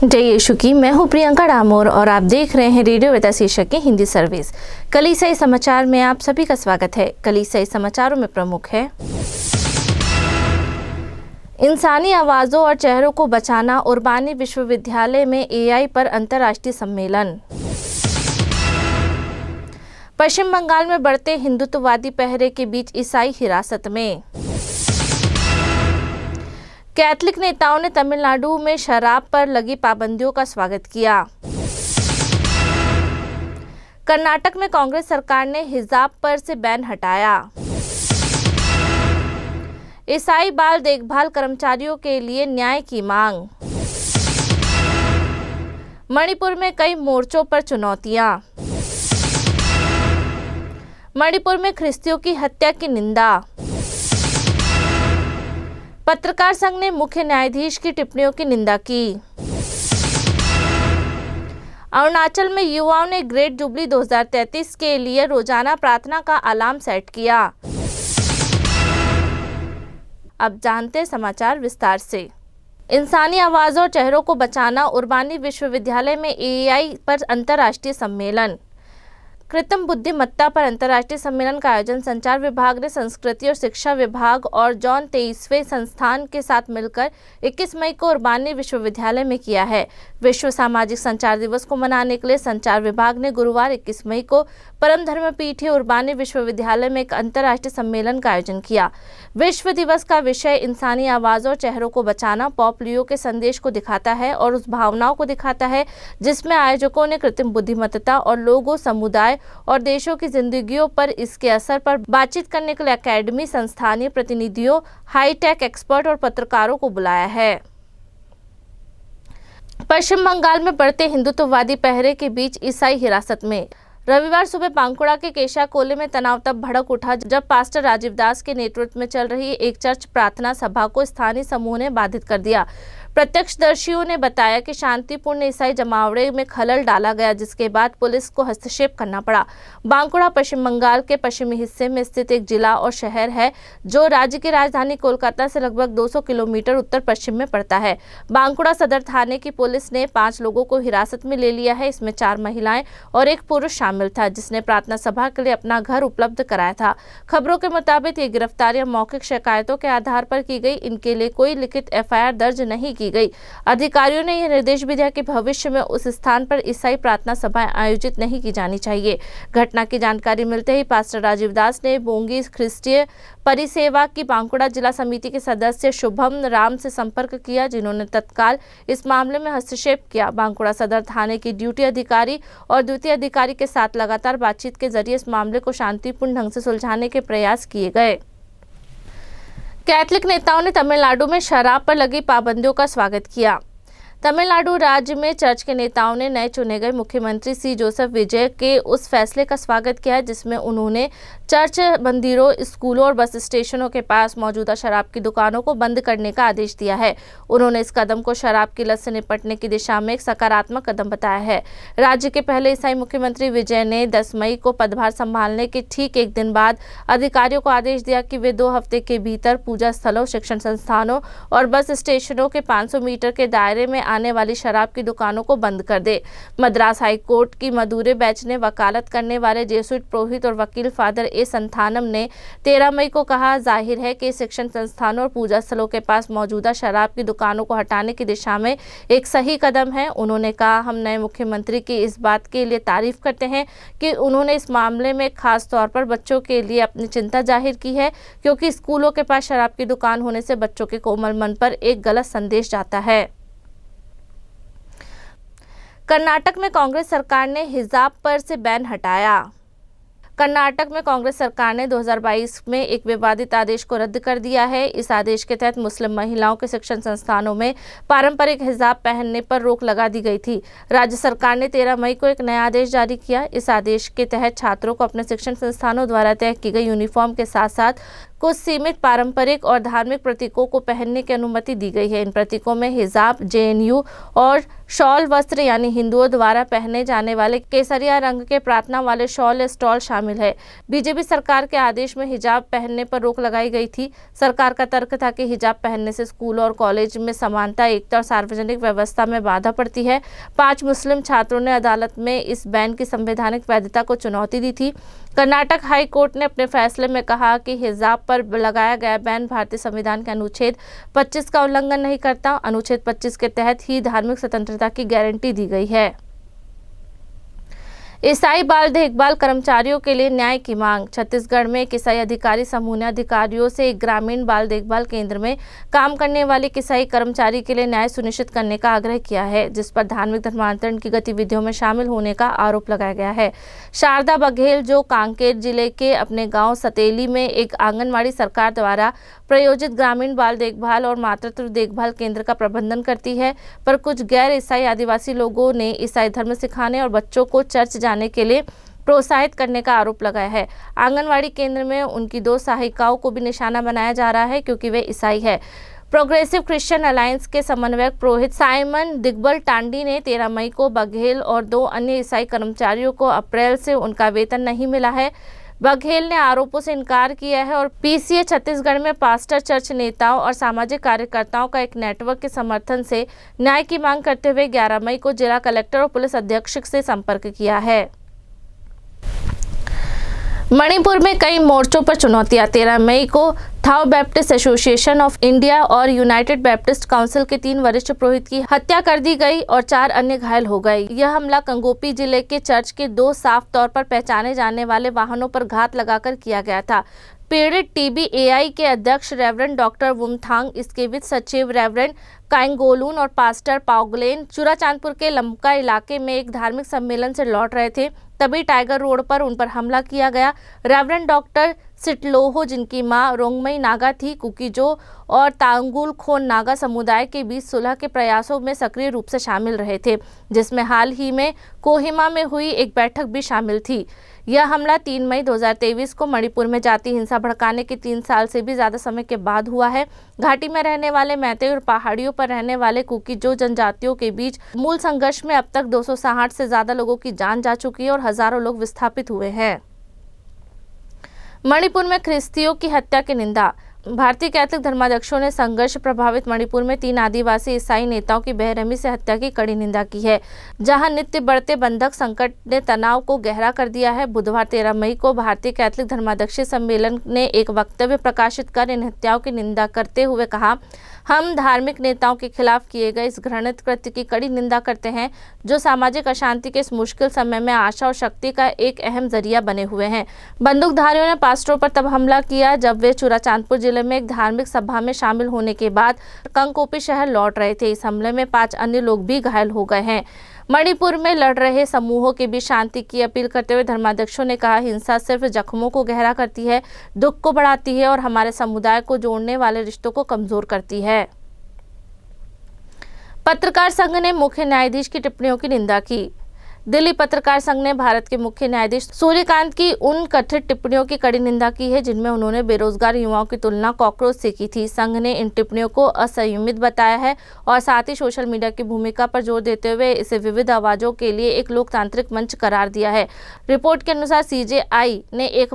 जय यीशु की। मैं हूं प्रियंका डामोर और आप देख रहे हैं रेडियो वेदा शीर्षक की हिंदी सर्विस। कलीसियाई समाचार में आप सभी का स्वागत है। कलीसियाई समाचारों में प्रमुख है इंसानी आवाज़ों और चेहरों को बचाना। उर्बानी विश्वविद्यालय में एआई पर अंतर्राष्ट्रीय सम्मेलन। पश्चिम बंगाल में बढ़ते हिंदुत्ववादी पहरे के बीच ईसाई हिरासत में। कैथलिक नेताओं ने तमिलनाडु में शराब पर लगी पाबंदियों का स्वागत किया। कर्नाटक में कांग्रेस सरकार ने हिजाब पर से बैन हटाया। ईसाई बाल देखभाल कर्मचारियों के लिए न्याय की मांग। मणिपुर में कई मोर्चों पर चुनौतियां। मणिपुर में ख्रिस्तियों की हत्या की निंदा। पत्रकार संघ ने मुख्य न्यायाधीश की टिप्पणियों की निंदा की। अरुणाचल में युवाओं ने ग्रेट जुबली 2033 के लिए रोजाना प्रार्थना का अलार्म सेट किया। अब जानते समाचार विस्तार से। इंसानी आवाज़ों और चेहरों को बचाना। उर्बानी विश्वविद्यालय में एआई पर अंतर्राष्ट्रीय सम्मेलन। कृत्रिम बुद्धिमत्ता पर अंतर्राष्ट्रीय सम्मेलन का आयोजन संचार विभाग ने संस्कृति और शिक्षा विभाग और जॉन 23वें संस्थान के साथ मिलकर 21 मई को उर्बानी विश्वविद्यालय में किया है। विश्व सामाजिक संचार दिवस को मनाने के लिए संचार विभाग ने गुरुवार 21 मई को परम धर्मपीठी उर्बानी विश्वविद्यालय में एक अंतर्राष्ट्रीय सम्मेलन का आयोजन किया। विश्व दिवस का विषय इंसानी आवाज़ों और चेहरों को बचाना पॉप लियो के संदेश को दिखाता है और उस भावनाओं को दिखाता है जिसमें आयोजकों ने कृत्रिम बुद्धिमत्ता और लोगों, समुदाय और देशों की जिंदगियों पर इसके असर पर बातचीत करने के लिए अकेडमी, संस्थानीय प्रतिनिधियों, हाईटेक एक्सपर्ट और पत्रकारों को बुलाया है। पश्चिम बंगाल में बढ़ते हिंदुत्ववादी पहरे के बीच ईसाई हिरासत में। रविवार सुबह बांकुड़ा के केशा कोले में तनाव तब भड़क उठा जब पास्टर राजीव दास के नेतृत्व में चल रही एक चर्च प्रार्थना सभा को स्थानीय समूह ने बाधित कर दिया। प्रत्यक्षदर्शियों ने बताया कि शांतिपूर्ण ईसाई जमावड़े में खलल डाला गया, जिसके बाद पुलिस को हस्तक्षेप करना पड़ा। बांकुड़ा पश्चिम बंगाल के पश्चिमी हिस्से में स्थित एक जिला और शहर है जो राज्य की राजधानी कोलकाता से लगभग 200 किलोमीटर उत्तर पश्चिम में पड़ता है। बांकुड़ा सदर थाने की पुलिस ने 5 लोगों को हिरासत में ले लिया है। इसमें 4 महिलाएं और एक पुरुष शामिल था जिसने प्रार्थना सभा के लिए अपना घर उपलब्ध कराया था। खबरों के मुताबिक ये गिरफ्तारियां मौखिक शिकायतों के आधार पर की गई। इनके लिए कोई लिखित एफआईआर दर्ज नहीं की गई। अधिकारियों ने यह निर्देश भी दिया कि भविष्य में उस स्थान पर ईसाई प्रार्थना सभाएं आयोजित नहीं की जानी चाहिए। घटना की जानकारी मिलते ही पास्टर राजीव दास ने बोंगी ख्रिस्टीय परिसेवा की बांकुड़ा जिला समिति के सदस्य शुभम राम से संपर्क किया, जिन्होंने तत्काल इस मामले में हस्तक्षेप किया। बांकुड़ा सदर थाने की ड्यूटी अधिकारी और द्वितीय अधिकारी के साथ लगातार बातचीत के जरिए इस मामले को शांतिपूर्ण ढंग से सुलझाने के प्रयास किए गए। कैथलिक नेताओं ने तमिलनाडु में शराब पर लगी पाबंदियों का स्वागत किया। तमिलनाडु राज्य में चर्च के नेताओं ने नए चुने गए मुख्यमंत्री सी जोसेफ विजय के उस फैसले का स्वागत किया जिसमें उन्होंने चर्च, मंदिरों, स्कूलों और बस स्टेशनों के पास मौजूदा शराब की दुकानों को बंद करने का आदेश दिया है। उन्होंने इस कदम को शराब की लत से निपटने की दिशा में एक सकारात्मक कदम बताया है। राज्य के पहले ईसाई मुख्यमंत्री विजय ने 10 मई को पदभार संभालने के ठीक एक दिन बाद अधिकारियों को आदेश दिया कि वे 2 हफ्ते के भीतर पूजा स्थलों, शिक्षण संस्थानों और बस स्टेशनों के 500 मीटर के दायरे में आने वाली शराब की दुकानों को बंद कर दे। मद्रास हाई कोर्ट की मदुरे बेंच ने वकालत करने वाले जेसुइट पुरोहित और वकील फादर ए संथानम ने 13 मई को कहा, जाहिर है कि शिक्षण संस्थानों और पूजा स्थलों के पास मौजूदा शराब की दुकानों को हटाने की दिशा में एक सही कदम है। उन्होंने कहा, हम नए मुख्यमंत्री की इस बात के लिए तारीफ करते हैं कि उन्होंने इस मामले में खास तौर पर बच्चों के लिए अपनी चिंता जाहिर की है, क्योंकि स्कूलों के पास शराब की दुकान होने से बच्चों के कोमल मन पर एक गलत संदेश जाता है। कर्नाटक में कांग्रेस सरकार ने हिजाब पर से बैन हटाया। कर्नाटक में कांग्रेस सरकार ने 2022 में एक विवादित आदेश को रद्द कर दिया है। इस आदेश के तहत मुस्लिम महिलाओं के शिक्षण संस्थानों में पारंपरिक हिजाब पहनने पर रोक लगा दी गई थी। राज्य सरकार ने 13 मई को एक नया आदेश जारी किया। इस आदेश के तहत छात्रों को अपने शिक्षण संस्थानों द्वारा तय की गई यूनिफॉर्म के साथ साथ कुछ सीमित पारंपरिक और धार्मिक प्रतीकों को पहनने की अनुमति दी गई है। इन प्रतीकों में हिजाब, जेएनयू और शॉल वस्त्र यानी हिंदुओं द्वारा पहने जाने वाले केसरिया रंग के प्रार्थना वाले शॉल या स्टॉल शामिल शामिल है। बीजेपी सरकार के आदेश में हिजाब पहनने पर रोक लगाई गई थी। सरकार का तर्क था कि हिजाब पहनने से स्कूल और कॉलेज में समानता, एकता और सार्वजनिक व्यवस्था में बाधा पड़ती है। 5 मुस्लिम छात्रों ने अदालत में इस बैन की संवैधानिक वैधता को चुनौती दी थी। कर्नाटक हाई कोर्ट ने अपने फैसले में कहा कि हिजाब पर लगाया गया बैन भारतीय संविधान के अनुच्छेद 25 का उल्लंघन नहीं करता। अनुच्छेद 25 के तहत ही धार्मिक स्वतंत्रता की गारंटी दी गई है। ईसाई बाल देखभाल कर्मचारियों के लिए न्याय की मांग। छत्तीसगढ़ में एक ईसाई अधिकारी समूह ने अधिकारियों से एक ग्रामीण बाल देखभाल केंद्र में काम करने वाले ईसाई कर्मचारी के लिए न्याय सुनिश्चित करने का आग्रह किया है, जिस पर धार्मिक धर्मांतरण की गतिविधियों में शामिल होने का आरोप लगाया गया है। शारदा बघेल, जो कांकेर जिले के अपने गाँव सतेली में एक आंगनवाड़ी सरकार द्वारा प्रायोजित ग्रामीण बाल देखभाल और मातृत्व देखभाल केंद्र का प्रबंधन करती है, पर कुछ गैर ईसाई आदिवासी लोगों ने ईसाई धर्म सिखाने और बच्चों को चर्च जाने के लिए प्रोत्साहित करने का आरोप लगाया है। आंगनवाड़ी केंद्र में उनकी 2 सहायिकाओं को भी निशाना बनाया जा रहा है क्योंकि वे ईसाई है। प्रोग्रेसिव क्रिश्चियन अलायंस के समन्वयक पुरोहित साइमन दिग्बल टांडी ने 13 मई को बघेल और 2 अन्य ईसाई कर्मचारियों को अप्रैल से उनका वेतन नहीं मिला है। बघेल ने आरोपों से इनकार किया है और पीसीए छत्तीसगढ़ में पास्टर, चर्च नेताओं और सामाजिक कार्यकर्ताओं का एक नेटवर्क के समर्थन से न्याय की मांग करते हुए 11 मई को जिला कलेक्टर और पुलिस अधीक्षक से संपर्क किया है। मणिपुर में कई मोर्चों पर चुनौतियां। 13 मई को थाओ बैप्टिस्ट एसोसिएशन ऑफ इंडिया और यूनाइटेड बैप्टिस्ट काउंसिल के 3 वरिष्ठ पुरोहित की हत्या कर दी गई और 4 अन्य घायल हो गए। यह हमला कंगोपी जिले के चर्च के 2 साफ तौर पर पहचाने जाने वाले वाहनों पर घात लगाकर किया गया था। पीड़ित TBAI के अध्यक्ष रेवरेंड डॉक्टर वुमथांग, इसके वित्त सचिव रेवरेंड काइंगोलून और पास्टर पाउगलेन चुराचांदपुर के लमका इलाके में एक धार्मिक सम्मेलन से लौट रहे थे, तभी टाइगर रोड पर उन पर हमला किया गया। रेवरेंड डॉक्टर सिटलोहो, जिनकी मां रोंगमई नागा थी, कुकीजो और तांगुल खोन नागा समुदाय के बीच सुलह के प्रयासों में सक्रिय रूप से शामिल रहे थे, जिसमें हाल ही में कोहिमा में हुई एक बैठक भी शामिल थी। यह हमला 3 मई 2023 को मणिपुर में जाति हिंसा भड़काने के 3 साल से भी ज्यादा समय के बाद हुआ है। घाटी में रहने वाले मैते और पहाड़ियों पर रहने वाले कुकीजो जनजातियों के बीच मूल संघर्ष में अब तक 260 से ज्यादा लोगों की जान जा चुकी है और हजारों लोग विस्थापित हुए हैं। मणिपुर में ख्रिस्तियों की हत्या की निंदा। भारतीय कैथलिक धर्माध्यक्षों ने संघर्ष प्रभावित मणिपुर में 3 आदिवासी ईसाई नेताओं की बेरहमी से हत्या की कड़ी निंदा की है, जहां नित्य बढ़ते बंधक संकट ने तनाव को गहरा कर दिया है। बुधवार 13 मई को भारतीय कैथलिक धर्माध्यक्षीय सम्मेलन ने एक वक्तव्य प्रकाशित कर इन हत्याओं की निंदा करते हुए कहा, हम धार्मिक नेताओं के खिलाफ किए गए इस घृणित कृत्य की कड़ी निंदा करते हैं, जो सामाजिक अशांति के इस मुश्किल समय में आशा और शक्ति का एक अहम जरिया बने हुए हैं। बंदूकधारियों ने पास्टरों पर तब हमला किया जब वे चुराचांदपुर जिले में एक धार्मिक सभा में शामिल होने के बाद कंगकोपी शहर लौट रहे थे। इस हमले में 5 अन्य लोग भी घायल हो गए हैं। मणिपुर में लड़ रहे समूहों के बीच शांति की अपील करते हुए धर्माध्यक्षों ने कहा, हिंसा सिर्फ जख्मों को गहरा करती है, दुख को बढ़ाती है और हमारे समुदाय को जोड़ने वाले रिश्तों को कमजोर करती है। पत्रकार संघ ने मुख्य न्यायाधीश की टिप्पणियों की निंदा की। दिल्ली पत्रकार संघ ने भारत के मुख्य न्यायाधीश सूर्यकांत की उन कथित टिप्पणियों की कड़ी निंदा की है जिनमें उन्होंने बेरोजगार युवाओं की तुलना कॉकरोच से की थी। संघ ने इन टिप्पणियों को असंयमित बताया है और साथ ही सोशल मीडिया की भूमिका पर जोर देते हुए इसे विविध आवाजों के लिए एक लोकतांत्रिक मंच करार दिया है। रिपोर्ट के अनुसार सीजेआई ने एक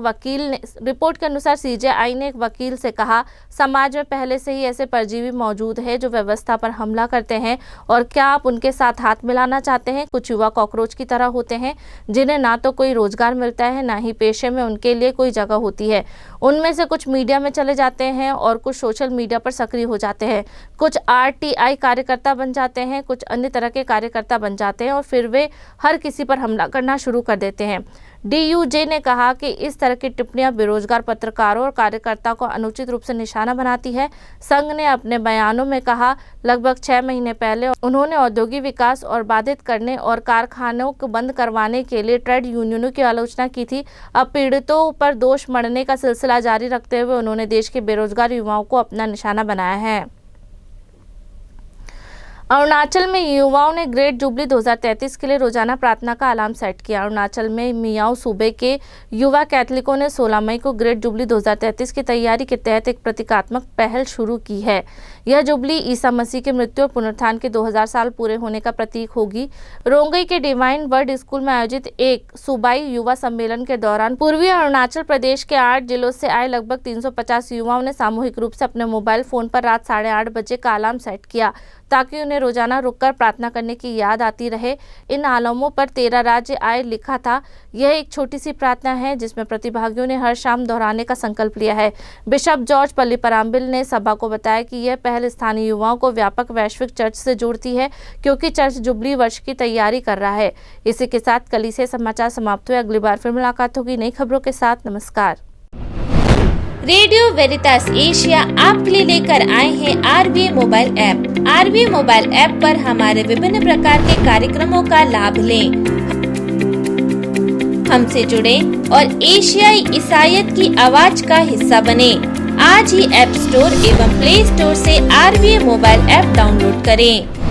वकील से कहा, समाज में पहले से ही ऐसे परजीवी मौजूद है जो व्यवस्था पर हमला करते हैं और क्या आप उनके साथ हाथ मिलाना चाहते हैं? कुछ युवा कॉकरोच की तरह होते हैं जिन्हें ना तो कोई रोजगार मिलता है, ना ही पेशे में उनके लिए कोई जगह होती है। उनमें से कुछ मीडिया में चले जाते हैं और कुछ सोशल मीडिया पर सक्रिय हो जाते हैं, कुछ RTI कार्यकर्ता बन जाते हैं, कुछ अन्य तरह के कार्यकर्ता बन जाते हैं और फिर वे हर किसी पर हमला करना शुरू कर देते हैं। DUJ ने कहा कि इस तरह की टिप्पणियां बेरोजगार पत्रकारों और कार्यकर्ताओं को अनुचित रूप से निशाना बनाती है। संघ ने अपने बयानों में कहा, लगभग 6 महीने पहले उन्होंने औद्योगिक विकास और बाधित करने और कारखानों को बंद करवाने के लिए ट्रेड यूनियनों की आलोचना की थी। अब पीड़ितों पर दोष मढ़ने का सिलसिला जारी रखते हुए उन्होंने देश के बेरोजगार युवाओं को अपना निशाना बनाया है। अरुणाचल में युवाओं ने ग्रेट जुबली 2033 के लिए रोजाना प्रार्थना का अलार्म सेट किया। अरुणाचल में मियाओ सूबे के युवा कैथलिकों ने 16 मई को ग्रेट जुबली 2033 की तैयारी के तहत एक प्रतीकात्मक पहल शुरू की है। यह जुबली ईसा मसीह के मृत्यु और पुनरुत्थान के 2000 साल पूरे होने का प्रतीक होगी। रोंगई के डिवाइन वर्ड स्कूल में आयोजित एक सूबाई युवा सम्मेलन के दौरान पूर्वी अरुणाचल प्रदेश के 8 जिलों से आए लगभग 350 युवाओं ने सामूहिक रूप से अपने मोबाइल फोन पर रात 8:30 बजे का अलार्म सेट किया ताकि उन्हें रोजाना रुककर प्रार्थना करने की याद आती रहे। इन अलार्मों पर 13 राज्य आए लिखा था। यह एक छोटी सी प्रार्थना है जिसमें प्रतिभागियों ने हर शाम दोहराने का संकल्प लिया है। बिशप जॉर्ज पल्लीपराम्बिल ने सभा को बताया कि यह पहल स्थानीय युवाओं को व्यापक वैश्विक चर्च से जोड़ती है क्योंकि चर्च जुबली वर्ष की तैयारी कर रहा है। इसी के साथ कलीसिया समाचार समाप्त हुए। अगली बार फिर मुलाकात होगी नई खबरों के साथ। नमस्कार। रेडियो वेरितास एशिया आपके लिए लेकर आए हैं RVA mobile app. RVA mobile app पर हमारे विभिन्न प्रकार के कार्यक्रमों का लाभ लें, हमसे जुड़े और एशियाई ईसाईयत की आवाज का हिस्सा बने। आज ही ऐप स्टोर एवं प्ले स्टोर से RVA मोबाइल ऐप डाउनलोड करें।